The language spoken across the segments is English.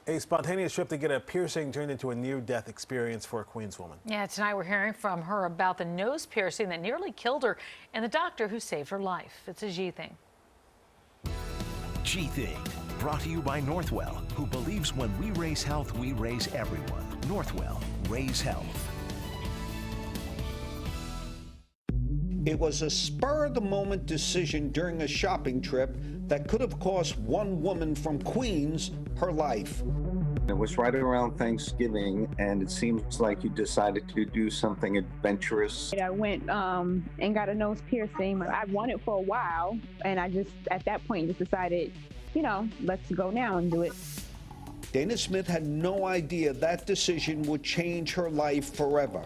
A spontaneous trip to get a piercing turned into a near-death experience for a Queens woman. Yeah, tonight we're hearing from her about the nose piercing that nearly killed her and the doctor who saved her life. It's a G thing. G Thing, brought to you by Northwell, who believes when we raise health, we raise everyone. Northwell, raise health. It was a spur-of-the-moment decision during a shopping trip that could have cost one woman from Queens her life. It was right around Thanksgiving, and it seems like you decided to do something adventurous. I went and got a nose piercing. I wanted for a while, and I just, at that point, just decided, you know, let's go now and do it. Dana Smith had no idea that decision would change her life forever.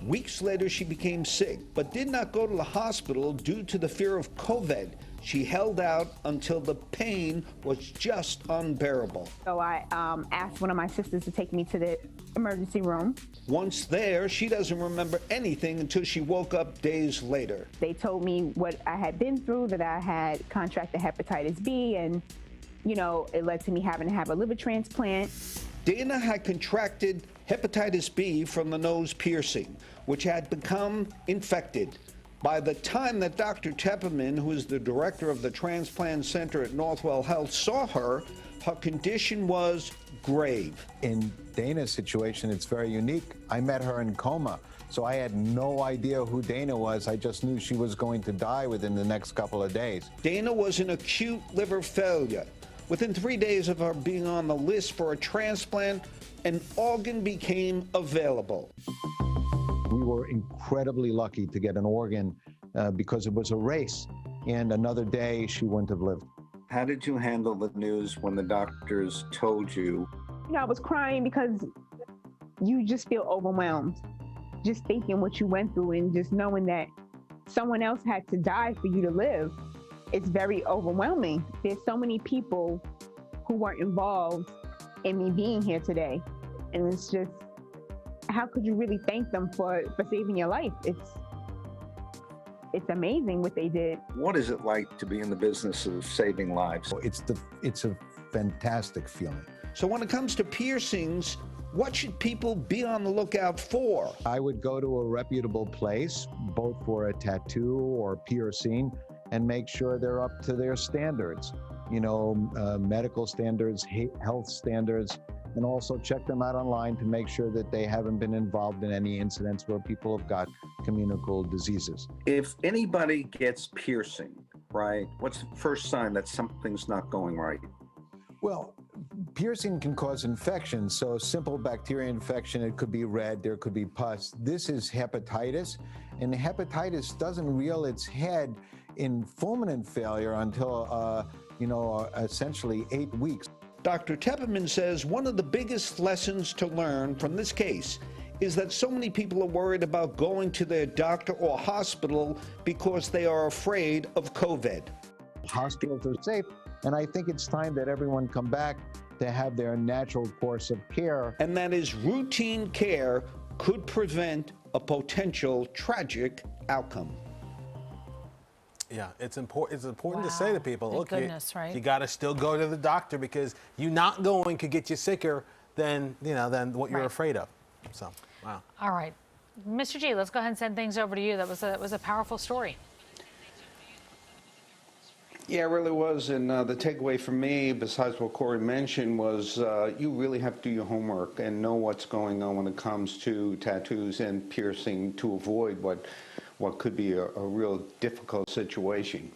Weeks later, she became sick, but did not go to the hospital due to the fear of COVID. She held out until the pain was just unbearable. So I asked one of my sisters to take me to the emergency room. Once there, she doesn't remember anything until she woke up days later. They told me what I had been through, that I had contracted hepatitis B, and, you know, it led to me having to have a liver transplant. Dana had contracted hepatitis B from the nose piercing, which had become infected. By the time that Dr. Tepperman, who is the director of the transplant center at Northwell Health, saw her, her condition was grave. In Dana's situation, it's very unique. I met her in coma, so I had no idea who Dana was. I just knew she was going to die within the next couple of days. Dana was in acute liver failure. Within 3 days of her being on the list for a transplant, an organ became available. We were incredibly lucky to get an organ because it was a race, and another day she wouldn't have lived. How did you handle the news when the doctors told you? You know, I was crying because you just feel overwhelmed, just thinking what you went through and just knowing that someone else had to die for you to live. It's very overwhelming. There's so many people who weren't involved in me being here today, and it's just, how could you really thank them for saving your life? It's amazing what they did. What is it like to be in the business of saving lives? It's a fantastic feeling. So when it comes to piercings, what should people be on the lookout for? I would go to a reputable place, both for a tattoo or piercing, and make sure they're up to their standards. You know, medical standards, health standards, and also check them out online to make sure that they haven't been involved in any incidents where people have got communicable diseases. If anybody gets piercing, right, what's the first sign that something's not going right? Well, piercing can cause infection. So simple bacteria infection, it could be red, there could be pus. This is hepatitis, and hepatitis doesn't reel its head in fulminant failure until, essentially 8 weeks. Dr. Tepperman says one of the biggest lessons to learn from this case is that so many people are worried about going to their doctor or hospital because they are afraid of COVID. Hospitals are safe, and I think it's time that everyone come back to have their natural course of care. And that is routine care could prevent a potential tragic outcome. Yeah, it's important to say to people, Thank look, goodness, right? you got to still go to the doctor, because you not going could get you sicker than what you're afraid of. So, wow. All right, Mr. G, let's go ahead and send things over to you. That was a powerful story. Yeah, it really was. And the takeaway for me, besides what Corey mentioned, was you really have to do your homework and know what's going on when it comes to tattoos and piercing to avoid what could be a real difficult situation.